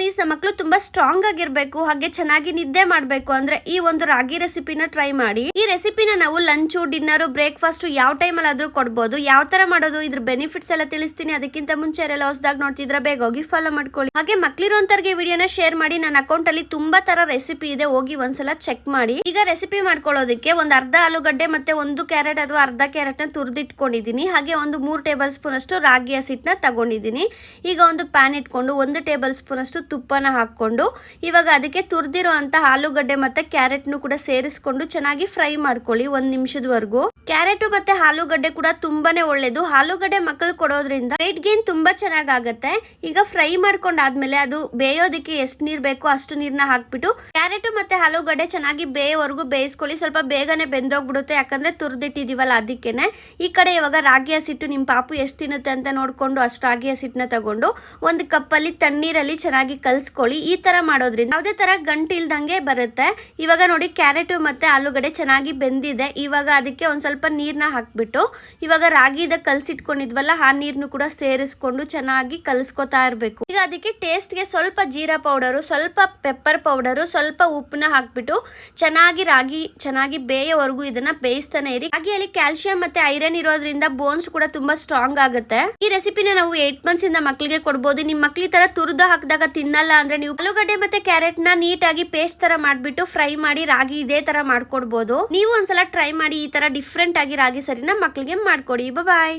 Mummies ನಮ್ಮ ಮಕ್ಕಳು ತುಂಬಾ ಸ್ಟ್ರಾಂಗ್ ಆಗಿರ್ಬೇಕು, ಹಾಗೆ ಚೆನ್ನಾಗಿ ನಿದ್ದೆ ಮಾಡ್ಬೇಕು ಅಂದ್ರೆ ಈ ಒಂದು ರಾಗಿ ರೆಸಿಪಿನ ಟ್ರೈ ಮಾಡಿ. ಈ ರೆಸಿಪಿನ ನಾವು ಲಂಚ್, ಡಿನ್ನರ್, ಬ್ರೇಕ್ಫಾಸ್ಟ್ ಯಾವ ಟೈಮ್ ಅಲ್ಲಿ ಆದ್ರೂ ಕೊಡ್ಬೋದು. ಯಾವ ತರ ಮಾಡೋದು, ಇದ್ರ ಬೆನಿಫಿಟ್ಸ್ ಎಲ್ಲ ತಿಳಿಸ್ತೀನಿ. ಅದಕ್ಕಿಂತ ಮುಂಚೆ ಎಲ್ಲ ಹೊಸದಾಗಿ ನೋಡ್ತಿದ್ರೆ ಬೇಗ ಹೋಗಿ ಫಾಲೋ ಮಾಡ್ಕೊಳ್ಳಿ. ಹಾಗೆ ಮಕ್ಳಿರೋಂತರ್ಗೆ ವಿಡಿಯೋನ ಶೇರ್ ಮಾಡಿ. ನನ್ನ ಅಕೌಂಟ್ ಅಲ್ಲಿ ತುಂಬಾ ತರ ರೆಸಿಪಿ ಇದೆ, ಹೋಗಿ ಒಂದ್ಸಲ ಚೆಕ್ ಮಾಡಿ. ಈಗ ರೆಸಿಪಿ ಮಾಡ್ಕೊಳ್ಳೋದಕ್ಕೆ ಒಂದು ಅರ್ಧ ಆಲೂಗಡ್ಡೆ ಮತ್ತೆ 1 ಕ್ಯಾರೆಟ್ ಅಥವಾ ಅರ್ಧ ಕ್ಯಾರೆಟ್ ನ ತುರಿದಿಟ್ಕೊಂಡಿದ್ದೀನಿ. ಹಾಗೆ ಒಂದು 3 ಟೇಬಲ್ ಸ್ಪೂನ್ ಅಷ್ಟು ರಾಗಿ ಹಸಿಟ್ಟನ್ನ ತಗೊಂಡಿದ್ದೀನಿ. ಈಗ ಒಂದು ಪ್ಯಾನ್ ಇಟ್ಕೊಂಡು 1 ಟೇಬಲ್ ಸ್ಪೂನ್ ಅಷ್ಟು ತುಪ್ಪನ ಹಾಕೊಂಡು ಇವಾಗ ಅದಕ್ಕೆ ತುರಿದಿರೋ ಅಂತ ಆಲೂಗಡ್ಡೆ ಮತ್ತೆ ಕ್ಯಾರೆಟ್ ನು ಕೂಡ ಸೇರಿಸ್ಕೊಂಡು ಚೆನ್ನಾಗಿ ಫ್ರೈ ಮಾಡ್ಕೊಳ್ಳಿ 1 ನಿಮಿಷದವರೆಗೂ. ಕ್ಯಾರೆಟ್ ಮತ್ತೆ ಆಲೂಗಡ್ಡೆ ಕೂಡ ತುಂಬಾನೇ ಒಳ್ಳೇದು. ಆಲೂಗಡ್ಡೆ ಮಕ್ಕಳು ಕೊಡೋದ್ರಿಂದ ವೇಟ್ ಗೇನ್ ತುಂಬಾ ಚೆನ್ನಾಗುತ್ತೆ. ಈಗ ಫ್ರೈ ಮಾಡ್ಕೊಂಡಾದ್ಮೇಲೆ ಅದು ಬೇಯೋದಕ್ಕೆ ಎಷ್ಟು ನೀರ್ ಬೇಕೋ ಅಷ್ಟು ನೀರ್ನ ಹಾಕ್ಬಿಟ್ಟು ಕ್ಯಾರೆಟ್ ಮತ್ತೆ ಆಲೂಗಡ್ಡೆ ಚೆನ್ನಾಗಿ ಬೇಯೋವರೆಗೂ ಬೇಯಿಸ್ಕೊಳ್ಳಿ. ಸ್ವಲ್ಪ ಬೇಗನೆ ಬೆಂದೋಗ್ಬಿಡುತ್ತೆ, ಯಾಕಂದ್ರೆ ತುರ್ದಿಟ್ಟಿದೀವಲ್ಲ ಅದಕ್ಕೇನೆ. ಈ ಕಡೆ ಇವಾಗ ರಾಗಿ ಹಸಿಟ್ಟು ನಿಮ್ ಪಾಪು ಎಷ್ಟು ತಿನ್ನುತ್ತೆ ಅಂತ ನೋಡ್ಕೊಂಡು ಅಷ್ಟು ರಾಗಿ ಹಸಿಟ್ಟನ್ನ ತಗೊಂಡು ಒಂದು ಕಪ್ಪಲ್ಲಿ ತಣ್ಣೀರಲ್ಲಿ ಚೆನ್ನಾಗಿ ಕಲ್ಸ್ಕೊಳ್ಳಿ. ಈ ತರ ಮಾಡೋದ್ರಿಂದ ಯಾವುದೇ ತರ ಗಂಟು ಇಲ್ದಂಗೆ ಬರುತ್ತೆ. ಇವಾಗ ನೋಡಿ ಕ್ಯಾರೆಟ್ ಮತ್ತೆ ಆಲೂಗಡ್ಡೆ ಚೆನ್ನಾಗಿ ಬೆಂದಿದೆ. ಇವಾಗ ಅದಕ್ಕೆ ಒಂದ್ ಸ್ವಲ್ಪ ನೀರ್ನ ಹಾಕ್ಬಿಟ್ಟು ಇವಾಗ ರಾಗಿದ ಕಲ್ಸಿಟ್ಕೊಂಡಿದ್ವಲ್ಲ ಆ ನೀರ್ನು ಕೂಡ ಸೇರಿಸ್ಕೊಂಡು ಚೆನ್ನಾಗಿ ಕಲ್ಸ್ಕೊತಾ ಇರ್ಬೇಕು. ಈಗ ಅದಕ್ಕೆ ಟೇಸ್ಟ್ಗೆ ಸ್ವಲ್ಪ ಜೀರಾ ಪೌಡರು, ಸ್ವಲ್ಪ ಪೆಪ್ಪರ್ ಪೌಡರು, ಸ್ವಲ್ಪ ಉಪ್ಪನ್ನ ಹಾಕ್ಬಿಟ್ಟು ರಾಗಿ ಚೆನ್ನಾಗಿ ಬೇಯೋವರೆಗೂ ಇದನ್ನ ಬೇಯಿಸ್ತಾನೆ ಇರಿ. ಹಾಗೆ ಅಲ್ಲಿ ಕ್ಯಾಲ್ಸಿಯಂ ಮತ್ತೆ ಐರನ್ ಇರೋದ್ರಿಂದ ಬೋನ್ಸ್ ಕೂಡ ತುಂಬಾ ಸ್ಟ್ರಾಂಗ್ ಆಗುತ್ತೆ. ಈ ರೆಸಿಪಿನ ನಾವು 8 ಮಂತ್ಸ್ ಇಂದ ಮಕ್ಕಳಿಗೆ ಕೊಡಬಹುದು. ನಿಮ್ ಮಕ್ಳು ಈ ತರ ತುರಿದು ಹಾಕಿದಾಗ ತಿನ್ನಲ್ಲ ಅಂದ್ರೆ ನೀವು ಆಲೂಗಡ್ಡೆ ಮತ್ತೆ ಕ್ಯಾರೆಟ್ ನ ನೀಟಾಗಿ ಪೇಸ್ಟ್ ತರ ಮಾಡ್ಬಿಟ್ಟು ಫ್ರೈ ಮಾಡಿ ರಾಗಿ ಇದೇ ತರ ಮಾಡ್ಕೊಡ್ಬಹುದು. ನೀವು ಒಂದ್ಸಲ ಟ್ರೈ ಮಾಡಿ. ಈ ತರ ಡಿಫ್ರೆಂಟ್ ಆಗಿ ರಾಗಿ ಸರಿನ ಮಕ್ಕಳಿಗೆ ಮಾಡ್ಕೊಡಿ. ಬಾಯ್.